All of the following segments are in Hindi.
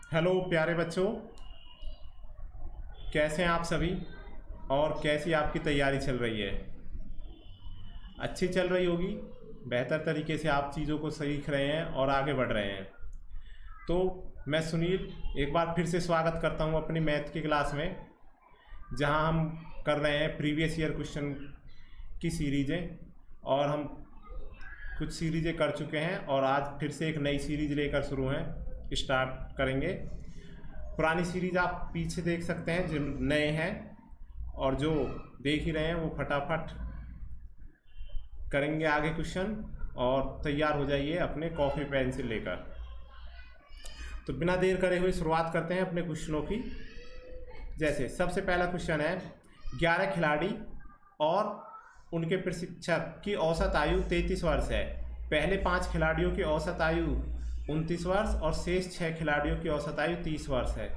हेलो प्यारे बच्चों, कैसे हैं आप सभी और कैसी आपकी तैयारी चल रही है। अच्छी चल रही होगी। बेहतर तरीके से आप चीज़ों को सीख रहे हैं और आगे बढ़ रहे हैं। तो मैं सुनील एक बार फिर से स्वागत करता हूं अपनी मैथ की क्लास में, जहां हम कर रहे हैं प्रीवियस ईयर क्वेश्चन की सीरीज़ें। और हम कुछ सीरीज़ें कर चुके हैं और आज फिर से एक नई सीरीज़ लेकर स्टार्ट करेंगे। पुरानी सीरीज़ आप पीछे देख सकते हैं, जो नए हैं और जो देख ही रहे हैं वो फटाफट करेंगे आगे क्वेश्चन और तैयार हो जाइए अपने कॉपी पेंसिल लेकर। तो बिना देर करे हुए शुरुआत करते हैं अपने क्वेश्चनों की। जैसे सबसे पहला क्वेश्चन है, 11 खिलाड़ी और उनके प्रशिक्षक की औसत आयु 33 वर्ष है। पहले 5 खिलाड़ियों की औसत आयु 29 वर्ष और शेष 6 खिलाड़ियों की औसत आयु 30 वर्ष है।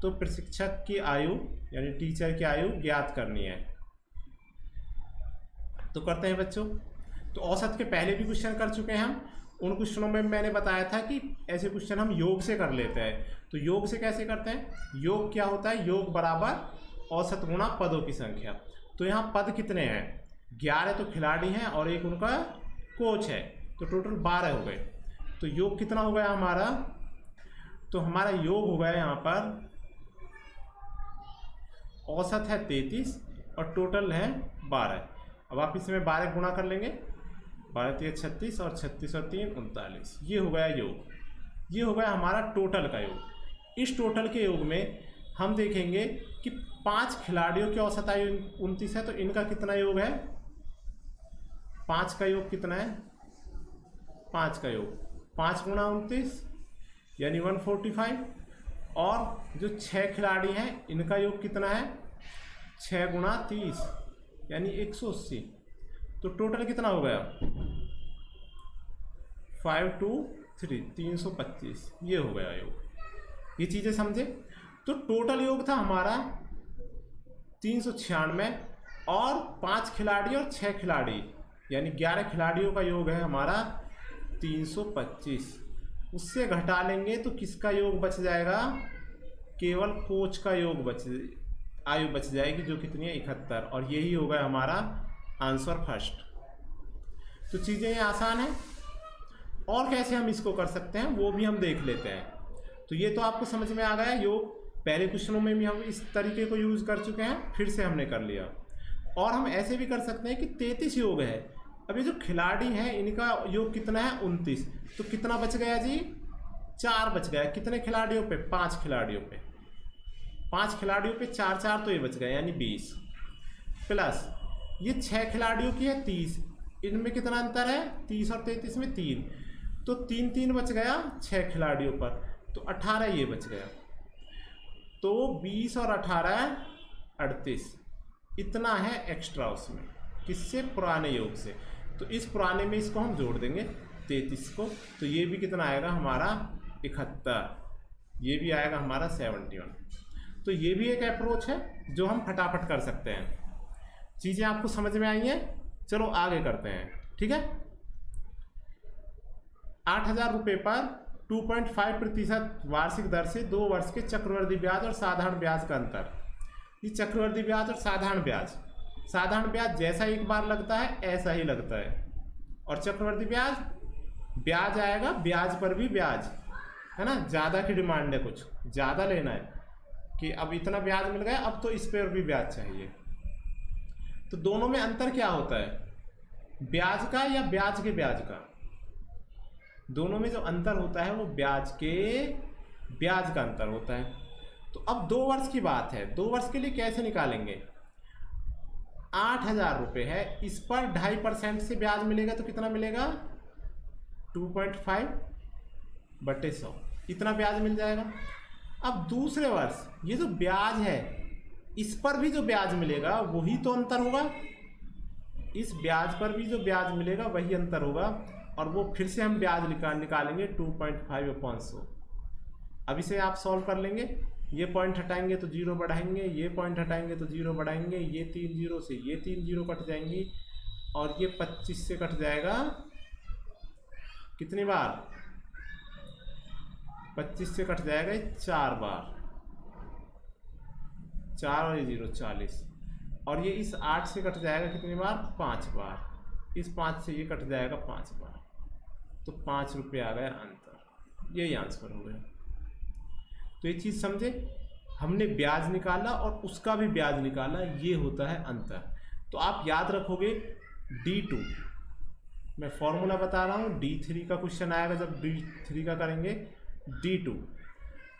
तो प्रशिक्षक की आयु यानी टीचर की आयु ज्ञात करनी है। तो करते हैं बच्चों। तो औसत के पहले भी क्वेश्चन कर चुके हैं हम। उन क्वेश्चनों में मैंने बताया था कि ऐसे क्वेश्चन हम योग से कर लेते हैं। तो योग से कैसे करते हैं? योग क्या होता है? योग बराबर औसत गुणा पदों की संख्या। तो यहाँ पद कितने हैं? 11 तो खिलाड़ी हैं और एक उनका कोच है, तो टोटल 12 हो गए। तो योग कितना हो गया हमारा? तो हमारा योग हो गया यहाँ पर, औसत है 33 और टोटल है 12। अब आप इसमें 12 गुणा कर लेंगे, 12 3 36 और 36 और 3 39। ये हो गया योग। ये हो गया हमारा टोटल का योग। इस टोटल के योग में हम देखेंगे कि 5 खिलाड़ियों की औसत आयु 29 है, तो इनका कितना योग है? 5 का योग कितना है? 5 का योग 5 गुणा 29 यानी 145। और जो 6 खिलाड़ी हैं इनका योग कितना है? 6 गुणा 30 यानी 180। तो टोटल कितना हो गया? 5 2 3 325। ये हो गया योग। ये चीज़ें समझे? तो टोटल योग था हमारा 396 और 5 खिलाड़ी और 6 खिलाड़ी यानी 11 खिलाड़ियों का योग है हमारा 325। उससे घटा लेंगे तो किसका योग बच जाएगा? केवल कोच का योग आयु बच जाएगी, जो कितनी है? 71। और यही होगा हमारा आंसर फर्स्ट। तो चीज़ें ये आसान है। और कैसे हम इसको कर सकते हैं वो भी हम देख लेते हैं। तो ये तो आपको समझ में आ गया। योग पहले क्वेश्चनों में भी हम इस तरीके को यूज़ कर चुके हैं, फिर से हमने कर लिया। और हम ऐसे भी कर सकते हैं कि 33 योग है। अब ये जो खिलाड़ी हैं इनका योग कितना है? 29। तो कितना बच गया जी? 4 बच गया। कितने खिलाड़ियों पे? 5 खिलाड़ियों पे। 5 खिलाड़ियों पे 4 4 तो ये बच गया यानी 20। प्लस ये 6 खिलाड़ियों की है 30। इनमें कितना अंतर है? 30 और 33 में 3। तो 3 3 बच गया 6 खिलाड़ियों पर, तो 18 ये बच गया। तो 20 और 18 38। इतना है एक्स्ट्रा उसमें। किससे? पुराने योग से। तो इस पुराने में इसको हम जोड़ देंगे 33 को, तो ये भी कितना आएगा हमारा? 71। ये भी आएगा हमारा 71। तो ये भी एक अप्रोच है जो हम फटाफट कर सकते हैं। चीज़ें आपको समझ में आई हैं? चलो आगे करते हैं। ठीक है। 8,000 रुपये पर 2.5% वार्षिक दर से 2 वर्ष के चक्रवृद्धि ब्याज और साधारण ब्याज का अंतर। ये चक्रवृद्धि ब्याज और साधारण ब्याज जैसा एक बार लगता है ऐसा ही लगता है। और चक्रवृद्धि ब्याज आएगा ब्याज पर भी ब्याज, है ना? ज़्यादा की डिमांड है, कुछ ज़्यादा लेना है कि अब इतना ब्याज मिल गया, अब तो इस पर भी ब्याज चाहिए। तो दोनों में अंतर क्या होता है? ब्याज का या ब्याज के ब्याज का? दोनों में जो अंतर होता है वो ब्याज के ब्याज का अंतर होता है। तो अब 2 वर्ष की बात है। 2 वर्ष के लिए कैसे निकालेंगे? 8,000 रुपये है, इस पर 2.5% से ब्याज मिलेगा, तो कितना मिलेगा? 2.5 बटे 100। इतना ब्याज मिल जाएगा। अब दूसरे वर्ष ये जो ब्याज है इस पर भी जो ब्याज मिलेगा वही तो अंतर होगा। इस ब्याज पर भी जो ब्याज मिलेगा वही अंतर होगा, और वो फिर से हम ब्याज निकालेंगे 2.5/100। अब इसे आप सॉल्व कर लेंगे। ये पॉइंट हटाएंगे तो 0 बढ़ाएंगे, ये पॉइंट हटाएंगे तो 0 बढ़ाएंगे, ये 3 0 से ये 3 0 कट जाएंगी, और ये 25 से कट जाएगा कितनी बार? 25 से कट जाएगा ये 4 बार, 4 और ये 0 40, और ये इस 8 से कट जाएगा कितनी बार, 5 बार, इस 5 से ये कट जाएगा 5 बार, तो 5 रुपये आ गया अंतर। यही आंसर हो गया। तो ये चीज़ समझे, हमने ब्याज निकाला और उसका भी ब्याज निकाला, ये होता है अंतर। तो आप याद रखोगे D2, मैं फॉर्मूला बता रहा हूँ, D3 का क्वेश्चन आएगा जब D3 का करेंगे D2,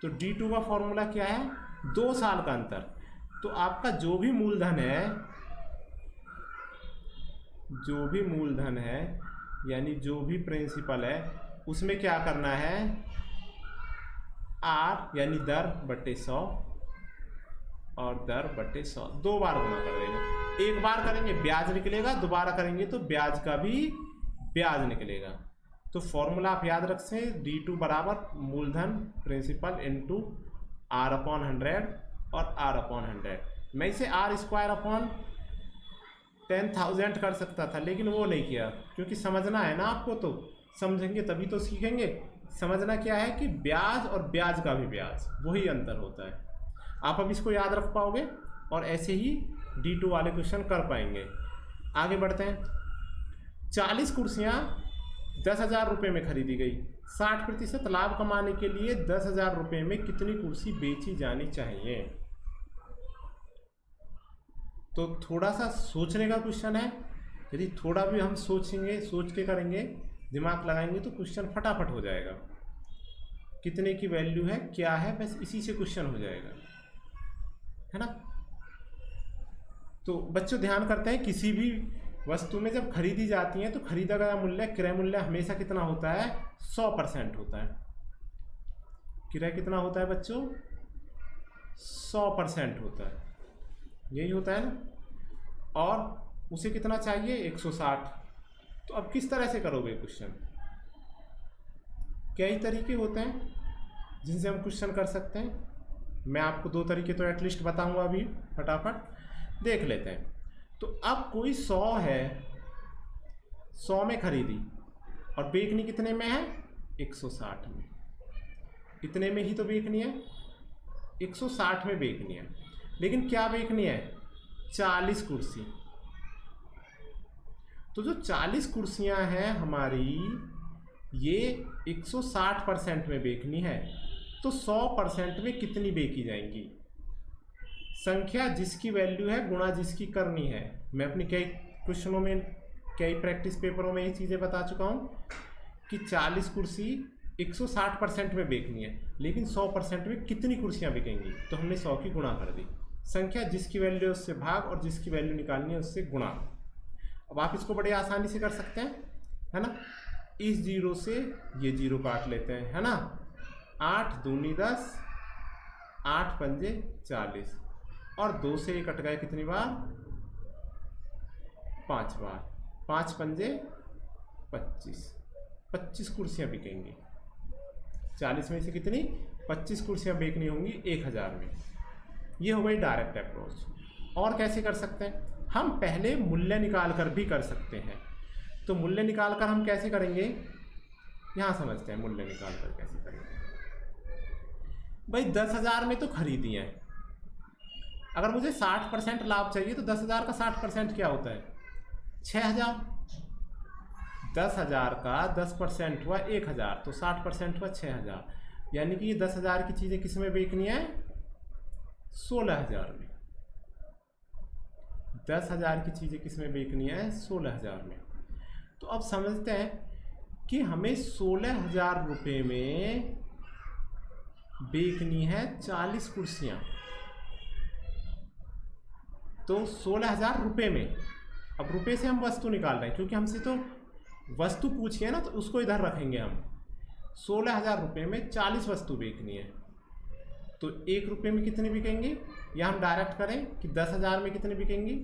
तो D2 का फॉर्मूला क्या है, 2 साल का अंतर। तो आपका जो भी मूलधन है, जो भी मूलधन है यानी जो भी प्रिंसिपल है, उसमें क्या करना है, R यानी दर बटे 100 और दर बटे 100 2 बार गुणा कर देंगे। एक बार करेंगे ब्याज निकलेगा, दोबारा करेंगे तो ब्याज का भी ब्याज निकलेगा। तो फॉर्मूला आप याद रख से, D2 बराबर मूलधन प्रिंसिपल इंटू R/100 और R/100। मैं इसे R² 10,000 कर सकता था, लेकिन वो नहीं किया, क्योंकि समझना है ना आपको, तो समझेंगे तभी तो सीखेंगे। समझना क्या है कि ब्याज और ब्याज का भी ब्याज, वही अंतर होता है। आप अब इसको याद रख पाओगे और ऐसे ही D2 वाले क्वेश्चन कर पाएंगे। आगे बढ़ते हैं। 40 कुर्सियाँ 10,000 रुपये में खरीदी गई। 60% लाभ कमाने के लिए 10,000 रुपये में कितनी कुर्सी बेची जानी चाहिए। तो थोड़ा सा सोचने का क्वेश्चन है। यदि थोड़ा भी हम सोचेंगे, सोच के करेंगे, दिमाग लगाएंगे, तो क्वेश्चन फटाफट हो जाएगा। कितने की वैल्यू है, क्या है, बस इसी से क्वेश्चन हो जाएगा, है ना। तो बच्चों ध्यान करते हैं, किसी भी वस्तु में जब खरीदी जाती है तो खरीदा गया मूल्य, क्रय मूल्य हमेशा कितना होता है, 100% होता है। क्रय कितना होता है बच्चों, 100% होता है, यही होता है ना। और उसे कितना चाहिए, 160। तो अब किस तरह से करोगे क्वेश्चन, कई तरीके होते हैं जिनसे हम क्वेश्चन कर सकते हैं। मैं आपको 2 तरीके तो एटलीस्ट बताऊंगा, अभी फटाफट देख लेते हैं। तो अब कोई 100 है, 100 में खरीदी और बेचनी कितने में है, 160 में। इतने में ही तो बेचनी है, 160 में बेचनी है। लेकिन क्या बेचनी है, 40 कुर्सी। तो जो 40 कुर्सियां हैं हमारी, ये 160% में बेचनी है, तो 100% में कितनी बेची जाएंगी। संख्या जिसकी वैल्यू है गुणा जिसकी करनी है। मैं अपनी कई क्वेश्चनों में, कई प्रैक्टिस पेपरों में ये चीज़ें बता चुका हूँ कि 40 कुर्सी 160% में बेचनी है, लेकिन 100% में कितनी कुर्सियाँ बिकेंगी। तो हमने 100 की गुणा कर दी। संख्या जिसकी वैल्यू है उससे भाग और जिसकी वैल्यू निकालनी है उससे गुणा। अब आप इसको बड़े आसानी से कर सकते हैं, है ना। इस 0 से ये 0 काट लेते हैं, है ना। 8 दूनी 10, 8 पंजे 40, और 2 से ये कट गए कितनी बार, 5 बार, 5 पंजे 25, 25 कुर्सियाँ बिकेंगी। 40 में से कितनी, 25 कुर्सियाँ बेचनी होंगी 1000 में। ये हो गई डायरेक्ट अप्रोच। और कैसे कर सकते हैं, हम पहले मूल्य निकाल कर भी कर सकते हैं। तो मूल्य निकाल कर हम कैसे करेंगे, यहाँ समझते हैं मूल्य निकाल कर कैसे करेंगे। भाई 10,000 में तो खरीदी है, अगर मुझे 60% लाभ चाहिए तो 10,000 का 60% क्या होता है, 6,000। 10,000 का 10% हुआ 1,000, तो 60% हुआ 6,000। यानी कि ये 10,000 की चीज़ें किस में बेचनी है, 16,000 में। 10,000 की चीज़ें किस में बेचनी है, 16,000 में। तो अब समझते हैं कि हमें 16,000 रुपये में बेचनी है 40 कुर्सियाँ। तो 16,000 रुपये में, अब रुपये से हम वस्तु निकाल रहे हैं, क्योंकि हमसे तो वस्तु पूछी है ना, तो उसको इधर रखेंगे हम। 16,000 रुपये में 40 वस्तु बेचनी है, तो 1 रुपये में कितनी बिकेंगी, या हम डायरेक्ट करें कि 10,000 में कितनी बिकेंगी,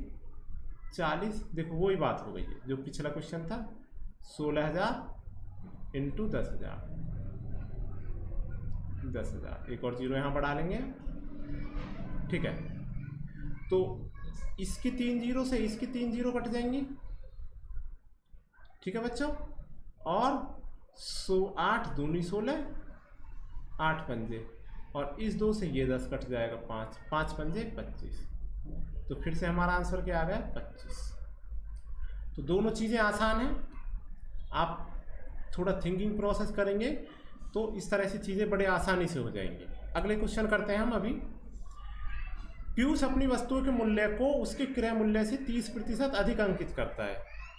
40। देखो वही बात हो गई है जो पिछला क्वेश्चन था, 16,000 इंटू 10,000, 10,000। एक और 0 यहाँ बढ़ा लेंगे, ठीक है। तो इसकी 3 0 से इसकी 3 0 कट जाएंगी, ठीक है बच्चों। और 8 दूनी 16, 8 पंजे, और इस 2 से ये 10 कट जाएगा, 5 5 पंजे 25। तो फिर से हमारा आंसर क्या आ गया, 25। तो दोनों चीज़ें आसान हैं, आप थोड़ा थिंकिंग प्रोसेस करेंगे तो इस तरह से चीज़ें बड़े आसानी से हो जाएंगी। अगले क्वेश्चन करते हैं हम अभी। पीयूष अपनी वस्तुओं के मूल्य को उसके क्रय मूल्य से 30% अधिक अंकित करता है।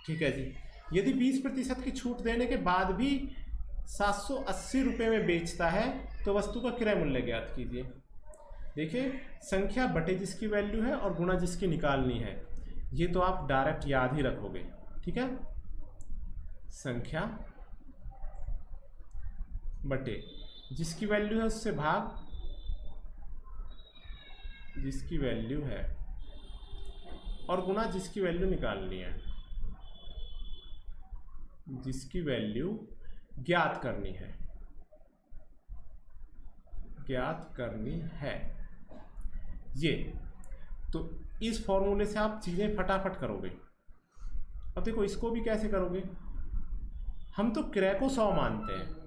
ठीक है जी। यदि 20% की छूट देने के बाद भी 780 रुपये में बेचता है तो वस्तु का क्रय मूल्य ज्ञात कीजिए। देखिए, संख्या बटे जिसकी वैल्यू है और गुणा जिसकी निकालनी है, ये तो आप डायरेक्ट याद ही रखोगे। ठीक है, संख्या बटे जिसकी वैल्यू है उससे भाग जिसकी वैल्यू है, और गुणा जिसकी वैल्यू निकालनी है, जिसकी वैल्यू ज्ञात करनी है, ज्ञात करनी है। ये तो इस फॉर्मूले से आप चीज़ें फटाफट करोगे। अब देखो, इसको भी कैसे करोगे। हम तो क्रय को 100 मानते हैं।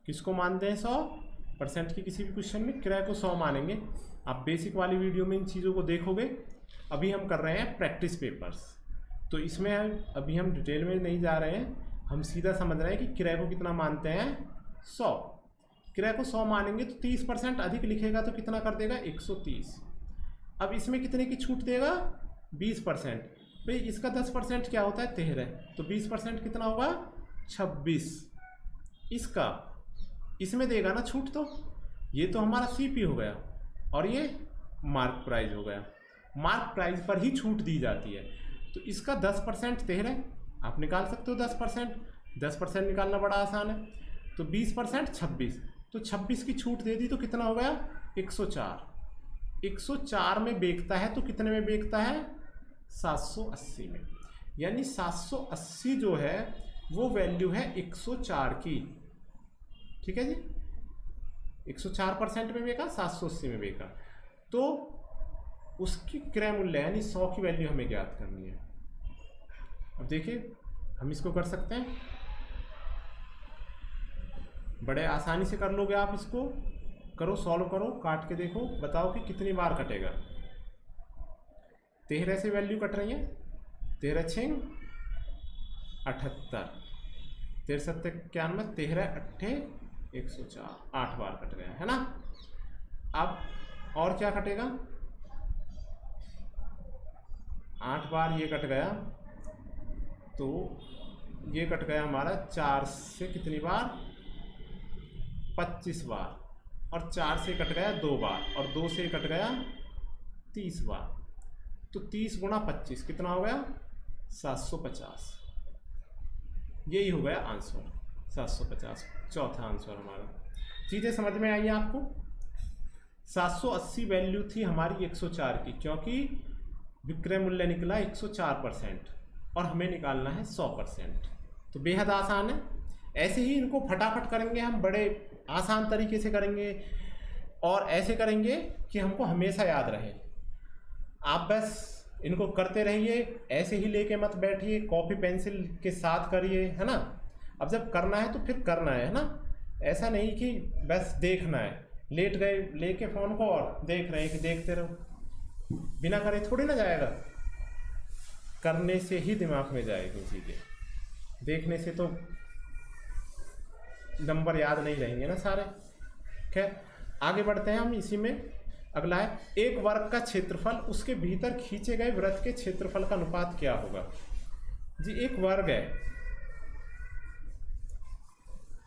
किसको मानते हैं? 100% की किसी भी क्वेश्चन में क्रय को 100 मानेंगे। आप बेसिक वाली वीडियो में इन चीज़ों को देखोगे। अभी हम कर रहे हैं प्रैक्टिस पेपर्स, तो इसमें अभी हम डिटेल में नहीं जा रहे हैं, हम सीधा समझ रहे हैं कि क्रय को कितना मानते हैं, 100। क्रय को 100 मानेंगे तो 30% अधिक लिखेगा तो कितना कर देगा, 130। अब इसमें कितने की छूट देगा, 20%। भाई इसका 10% क्या होता है, 13, तो 20% कितना होगा, 26। इसका इसमें देगा ना छूट, तो ये तो हमारा सीपी हो गया और ये मार्क प्राइस हो गया। मार्क प्राइस पर ही छूट दी जाती है, तो इसका 10% 13, आप निकाल सकते हो 10%। 10% निकालना बड़ा आसान है। तो 20% 26, तो 26 की छूट दे दी तो कितना हो गया, 104। 104 में बेचता है तो कितने में बेचता है, 780 में। यानी 780 जो है वो वैल्यू है 104 की। ठीक है जी, 104% में बेचा, 780 में बेचा, तो उसकी क्रय मूल्य यानी 100 की वैल्यू हमें ज्ञात करनी है। अब देखिए, हम इसको कर सकते हैं, बड़े आसानी से कर लोगे आप। इसको करो, सॉल्व करो, काट के देखो, बताओ कि कितनी बार कटेगा। 13 से वैल्यू कट रही है, 13 6 78, 13 7 91, 13 8 104, 8 बार कट गया है ना। अब और क्या कटेगा, 8 बार ये कट गया, तो ये कट गया हमारा 4 से कितनी बार, 25 बार, और 4 से कट गया 2 बार, और 2 से कट गया 30 बार। तो 30 गुणा 25 कितना हो गया, 750। यही हो गया आंसर, 750, चौथा आंसर हमारा। चीज़ें समझ में आई आपको। 780 वैल्यू थी हमारी 104 की, क्योंकि विक्रय मूल्य निकला 104% और हमें निकालना है 100%। तो बेहद आसान है। ऐसे ही इनको फटाफट करेंगे हम, बड़े आसान तरीके से करेंगे, और ऐसे करेंगे कि हमको हमेशा याद रहे। आप बस इनको करते रहिए, ऐसे ही लेके मत बैठिए, कॉपी पेंसिल के साथ करिए, है ना। अब जब करना है तो फिर करना है ना। ऐसा नहीं कि बस देखना है, लेट गए लेके फ़ोन को और देख रहे हैं कि देखते रहो, बिना करे थोड़ी ना जाएगा। करने से ही दिमाग में जाएगी चीज़ें, देखने से तो नंबर याद नहीं रहेंगे ना सारे। खैर, आगे बढ़ते हैं हम इसी में। अगला है, एक वर्ग का क्षेत्रफल उसके भीतर खींचे गए वृत्त के क्षेत्रफल का अनुपात क्या होगा। जी, एक वर्ग है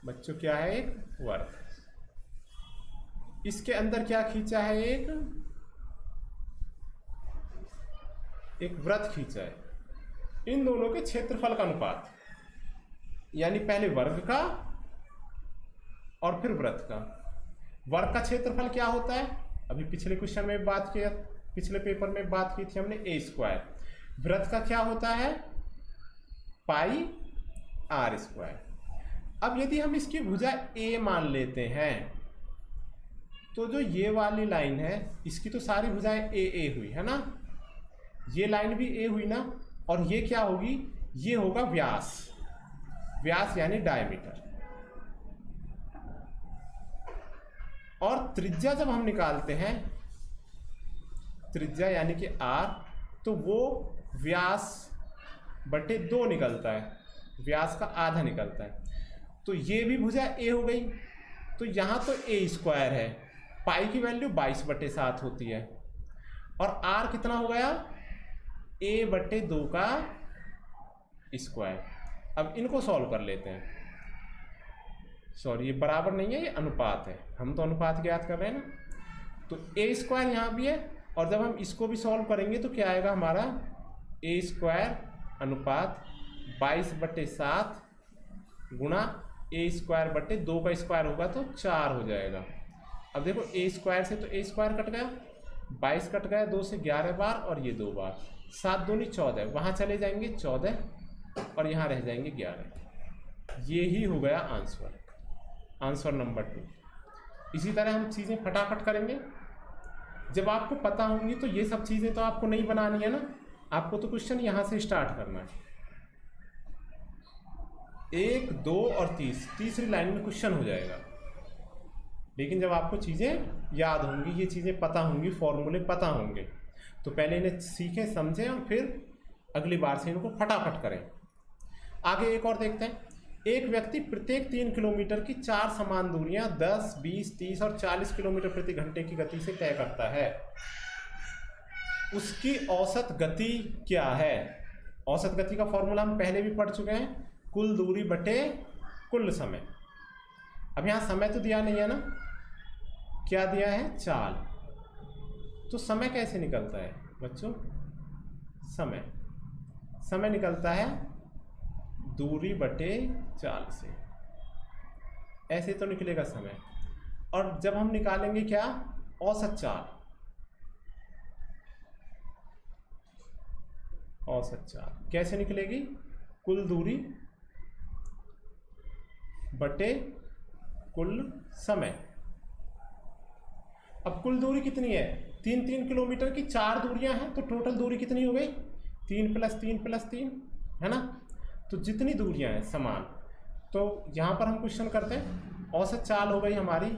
बच्चों, क्या है, एक वर्ग। इसके अंदर क्या खींचा है, एक वृत्त खींचा है। इन दोनों के क्षेत्रफल का अनुपात, यानी पहले वर्ग का और फिर वृत्त का। वर्ग का क्षेत्रफल क्या होता है, अभी पिछले क्वेश्चन में बात किया, पिछले पेपर में बात की थी हमने, a²। वृत्त का क्या होता है, पाई r²। अब यदि हम इसकी भुजा a मान लेते हैं, तो जो ये वाली लाइन है इसकी तो सारी भुजाएं a हुई है ना, ये लाइन भी a हुई ना, और ये क्या होगी, ये होगा व्यास। व्यास यानी डायमीटर। और त्रिज्या जब हम निकालते हैं, त्रिज्या यानी कि r, तो वो व्यास बटे 2 निकलता है, व्यास का आधा निकलता है। तो ये भी भुजा a हो गई। तो यहाँ तो a² है, पाई की वैल्यू 22/7 होती है, और r कितना हो गया, a/2 का स्क्वायर। अब इनको सॉल्व कर लेते हैं। सॉरी, ये बराबर नहीं है, ये अनुपात है, हम तो अनुपात ज्ञात कर रहे हैं ना। तो a² यहाँ भी है, और जब हम इसको भी सॉल्व करेंगे तो क्या आएगा हमारा, a² अनुपात 22/7 गुणा a²/2 का स्क्वायर होगा तो 4 हो जाएगा। अब देखो a² से तो a² कट गया, 22 कट गया, 2 से 11 बार, और ये 2 बार, 7 दूनी 14, वहाँ चले जाएंगे 14, और यहाँ रह जाएंगे 11। ये ही हो गया आंसर, आंसर नंबर 2। इसी तरह हम चीज़ें फटाफट करेंगे। जब आपको पता होंगी तो ये सब चीज़ें तो आपको नहीं बनानी है ना, आपको तो क्वेश्चन यहाँ से स्टार्ट करना है। 1, 2 और तीसरी लाइन में क्वेश्चन हो जाएगा। लेकिन जब आपको चीज़ें याद होंगी, ये चीज़ें पता होंगी, फॉर्मूले पता होंगे, तो पहले इन्हें सीखें, समझें, और फिर अगली बार से इनको फटाफट करें। आगे एक और देखते हैं। एक व्यक्ति प्रत्येक 3 किलोमीटर की 4 समान दूरियां 10, 20, 30 और 40 किलोमीटर प्रति घंटे की गति से तय करता है। उसकी औसत गति क्या है? औसत गति का फॉर्मूला हम पहले भी पढ़ चुके हैं, कुल दूरी बटे कुल समय। अब यहाँ समय तो दिया नहीं है ना, क्या दिया है, चाल। तो समय कैसे निकलता है बच्चों? समय निकलता है दूरी बटे चाल से, ऐसे तो निकलेगा समय। और जब हम निकालेंगे क्या, औसत चाल, औसत चाल कैसे निकलेगी, कुल दूरी बटे कुल समय। अब कुल दूरी कितनी है, 3 किलोमीटर की 4 दूरियां हैं, तो टोटल दूरी कितनी हो गई, 3 + 3 + 3 है ना। तो जितनी दूरियां हैं समान, तो यहाँ पर हम क्वेश्चन करते हैं, औसत चाल हो गई हमारी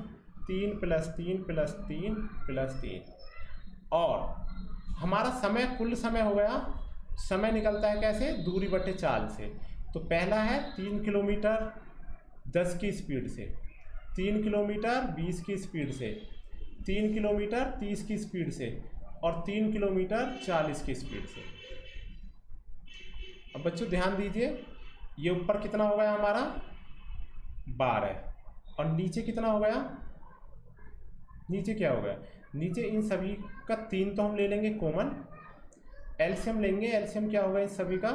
3 + 3 + 3 + 3, और हमारा समय, कुल समय हो गया। समय निकलता है कैसे, दूरी बटे चाल से। तो पहला है 3 किलोमीटर 10 की स्पीड से, 3 किलोमीटर 20 की स्पीड से, 3 किलोमीटर 30 की स्पीड से, और 3 किलोमीटर 40 की स्पीड से। अब बच्चों ध्यान दीजिए, ये ऊपर कितना हो गया हमारा 12, और नीचे कितना हो गया, नीचे क्या हो गया, नीचे इन सभी का 3 तो हम ले लेंगे कॉमन, एलसीएम लेंगे। एलसीएम क्या होगा इन सभी का,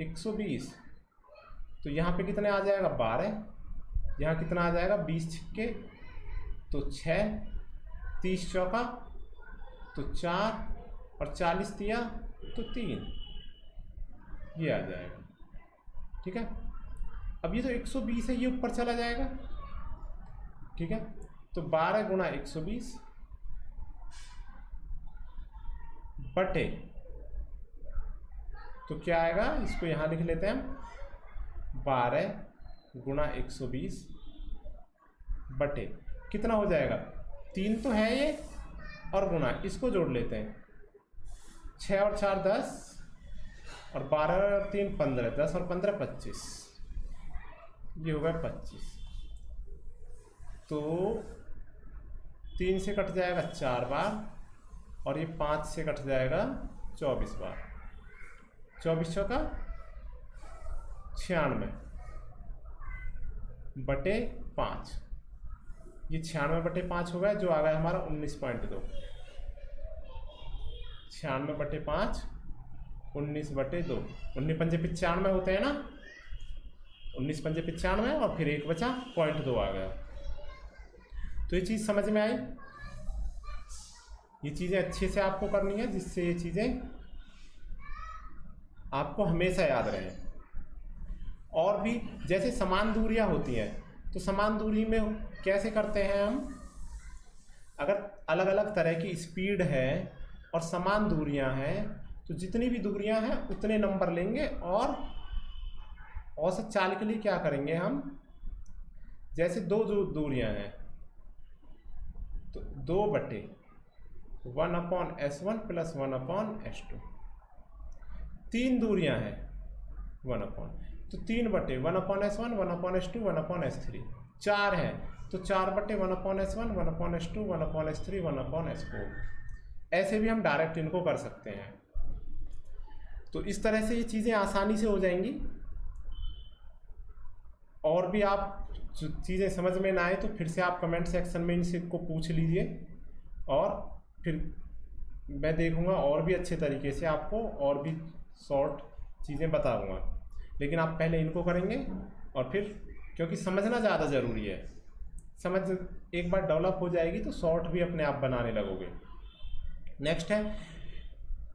120। तो यहाँ पे कितने आ जाएगा 12, यहाँ कितना आ जाएगा 20 छिक्के तो 6, 30 चौका तो 4, और 40 तिया तो 3, ये आ जाएगा। ठीक है, अब ये तो 120 है, ये ऊपर चला जाएगा। ठीक है, तो 12 × 120 बटे, तो क्या आएगा, इसको यहाँ लिख लेते हैं हम, 12 × 120 बटे कितना हो जाएगा, 3 तो है ये, और गुना इसको जोड़ लेते हैं, 6 और 4 10, और 12 और 3 15, 10 और 15 25, ये हो गया 25। तो 3 से कट जाएगा 4 बार, और ये 5 से कट जाएगा 24 बार, 24 चौका 96 बटे 5, ये 96 बटे 5 हो गया, जो आ गया हमारा 19.2, 96 बटे 5 19/2, 19 पंजे 95 होते हैं ना, 19 पंजे 95, और फिर 1 बचा 0.2 आ गया। तो ये चीज़ समझ में आई। ये चीज़ें अच्छे से आपको करनी है, जिससे ये चीज़ें आपको हमेशा याद रहें। और भी जैसे समान दूरियां होती हैं, तो समान दूरी में कैसे करते हैं हम, अगर अलग अलग तरह की स्पीड है और समान दूरियां हैं, तो जितनी भी दूरियां हैं उतने नंबर लेंगे, और औसत चाल के लिए क्या करेंगे हम, जैसे 2 दूरियां हैं, तो 2/1/S1 + 1/S2, 3 दूरियां हैं 1/, तो 3/1/S1 1/S2 1/S3, 4 हैं तो 4/1/S1 1/S2 1/S3 1/S4। ऐसे भी हम डायरेक्ट इनको कर सकते हैं। तो इस तरह से ये चीज़ें आसानी से हो जाएंगी। और भी आप जो चीज़ें समझ में ना आए तो फिर से आप कमेंट सेक्शन में इनसे को पूछ लीजिए, और फिर मैं देखूंगा और भी अच्छे तरीके से आपको और भी शॉर्ट चीज़ें बताऊंगा। लेकिन आप पहले इनको करेंगे और फिर, क्योंकि समझना ज़्यादा ज़रूरी है, समझ एक बार डेवलप हो जाएगी तो शॉर्ट भी अपने आप बनाने लगोगे। नेक्स्ट है,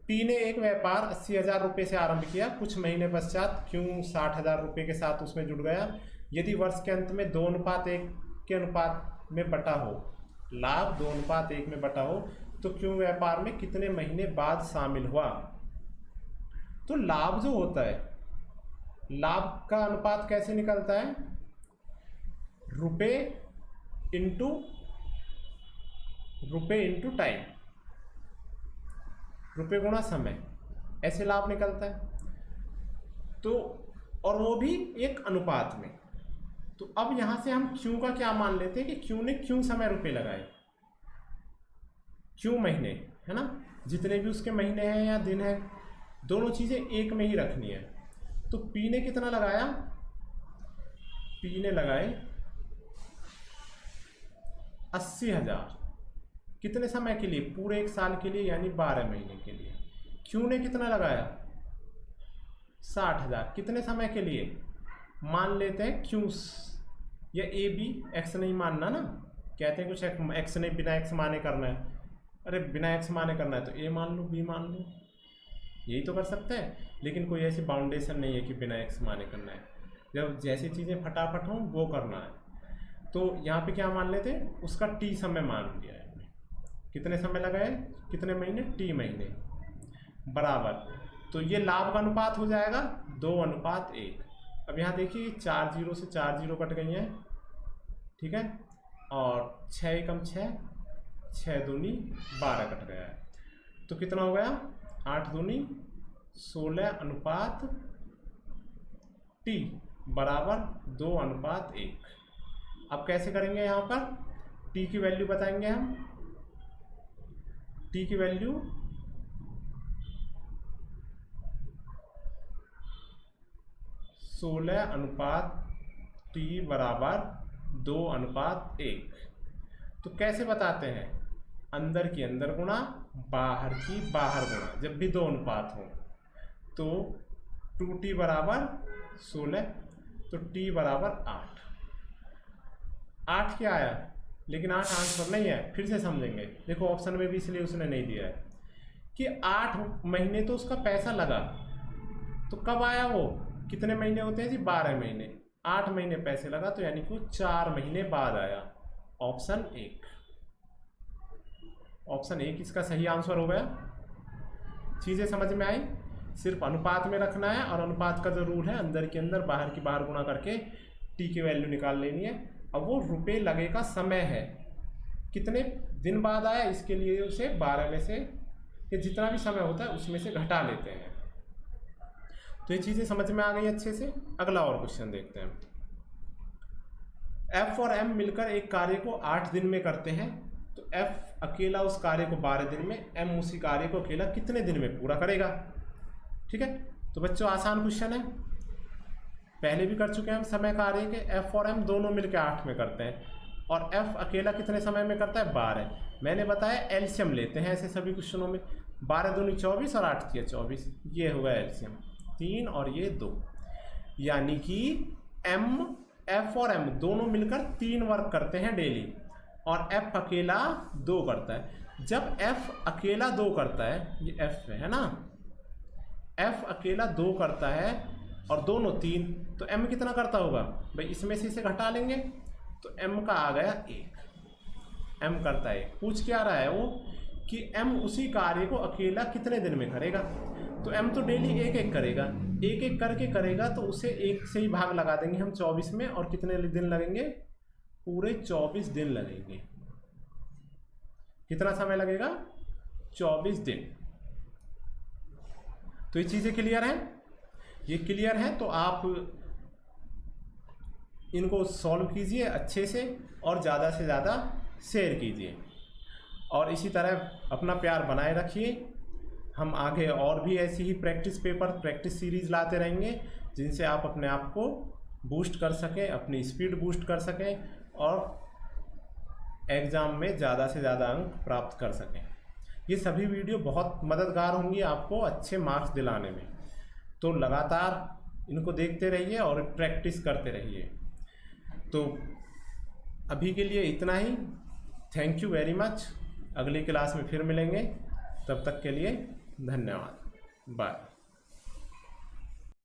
पी ने एक व्यापार 80,000 रुपये से आरंभ किया। कुछ महीने पश्चात क्यों 60,000 रुपये के साथ उसमें जुड़ गया। यदि वर्ष के अंत में 2:1 के अनुपात में बटा हो, लाभ 2:1 में बटा हो, तो क्यों व्यापार में कितने महीने बाद शामिल हुआ। तो लाभ जो होता है, लाभ का अनुपात कैसे निकलता है, रुपये इंटू टाइम, रुपये गुणा समय, ऐसे लाभ निकलता है। तो और वो भी एक अनुपात में। तो अब यहां से हम क्यों का क्या मान लेते हैं कि क्यों ने क्यों समय रुपये लगाए, क्यों महीने, है ना, जितने भी उसके महीने हैं या दिन है, दोनों चीजें एक में ही रखनी है। तो पी ने कितना लगाया, पी ने लगाए 80,000, कितने समय के लिए, पूरे 1 साल के लिए, यानी 12 महीने के लिए। क्यू ने कितना लगाया 60,000, कितने समय के लिए, मान लेते हैं क्यू या ए बी, एक्स नहीं मानना ना, कहते हैं कुछ एक्स नहीं, बिना एक्स माने करना है। अरे बिना एक्स माने करना है तो ए मान लो, बी मान लो, यही तो कर सकते हैं। लेकिन कोई ऐसी बाउंडेशन नहीं है कि बिना एक्स माने करना है, जब जैसी चीज़ें फटाफट हों वो करना है। तो यहाँ पे क्या मान लेते हैं, उसका टी समय मान लिया है, कितने समय लगाए, कितने महीने, टी महीने, बराबर। तो ये लाभ का अनुपात हो जाएगा 2:1। अब यहाँ देखिए 4 0 से 4 0 कट गई हैं, ठीक है, और 6 एकम 6, 6 दूनी 12 कट गया है। तो कितना हो गया, 8 दूनी 16 अनुपात टी बराबर 2:1। अब कैसे करेंगे, यहाँ पर टी की वैल्यू बताएंगे हम, टी की वैल्यू 16 अनुपात टी बराबर 2:1। तो कैसे बताते हैं, अंदर की अंदर गुणा, बाहर की बाहर गुणा, जब भी 2 अनुपात हो। तो 2t बराबर 16, तो t बराबर 8। 8 क्या आया, लेकिन 8 आंसर नहीं है, फिर से समझेंगे। देखो ऑप्शन में भी इसलिए उसने नहीं दिया है कि 8 महीने तो उसका पैसा लगा, तो कब आया वो, कितने महीने होते हैं जी, 12 महीने, 8 महीने पैसे लगा, तो यानी कि वो 4 महीने बाद आया। ऑप्शन 1, ऑप्शन 1 इसका सही आंसर हो गया। चीज़ें समझ में आई, सिर्फ अनुपात में रखना है, और अनुपात का जो रूल है, अंदर के अंदर बाहर की बाहर गुणा करके टी की वैल्यू निकाल लेनी है। अब वो रुपये लगे का समय है, कितने दिन बाद आया, इसके लिए उसे 12 में से, कि जितना भी समय होता है उसमें से घटा लेते हैं। तो ये चीज़ें समझ में आ गई अच्छे से। अगला और क्वेश्चन देखते हैं। एफ और एम मिलकर एक कार्य को 8 दिन में करते हैं, तो एफ अकेला उस कार्य को 12 दिन में, एम उसी कार्य को अकेला कितने दिन में पूरा करेगा। ठीक है, तो बच्चों आसान क्वेश्चन है, पहले भी कर चुके हैं हम समय कार्य के। एफ और एम दोनों मिलकर 8 में करते हैं, और एफ अकेला कितने समय में करता है, 12। मैंने बताया एलसीएम लेते हैं ऐसे सभी क्वेश्चनों में, 12 दूनी 24 और 8 तिया 24, ये होगा एलसीएम 3 और ये 2, यानी कि एफ और एम दोनों मिलकर 3 वर्क करते हैं डेली, और एफ अकेला 2 करता है। जब एफ अकेला 2 करता है, ये एफ है ना, एफ अकेला 2 करता है और दोनों 3, तो एम कितना करता होगा भाई, इसमें से इसे घटा लेंगे, तो एम का आ गया 1, एम करता है। पूछ क्या रहा है वो कि एम उसी कार्य को अकेला कितने दिन में करेगा, तो एम तो डेली 1-1 करेगा, 1-1 करके करेगा, तो उसे 1 से ही भाग लगा देंगे हम 24 में, और कितने दिन लगेंगे, पूरे 24 दिन लगेंगे। कितना समय लगेगा? 24 दिन। तो ये चीज़ें क्लियर हैं? ये क्लियर है तो आप इनको सॉल्व कीजिए अच्छे से और ज़्यादा से ज़्यादा शेयर कीजिए और इसी तरह अपना प्यार बनाए रखिए। हम आगे और भी ऐसी ही प्रैक्टिस पेपर, प्रैक्टिस सीरीज़ लाते रहेंगे जिनसे आप अपने आप को बूस्ट कर सकें, अपनी स्पीड बूस्ट कर सकें और एग्ज़ाम में ज़्यादा से ज़्यादा अंक प्राप्त कर सकें। ये सभी वीडियो बहुत मददगार होंगी आपको अच्छे मार्क्स दिलाने में। तो लगातार इनको देखते रहिए और प्रैक्टिस करते रहिए। तो अभी के लिए इतना ही। Thank you very much. अगली क्लास में फिर मिलेंगे, तब तक के लिए धन्यवाद। बाय।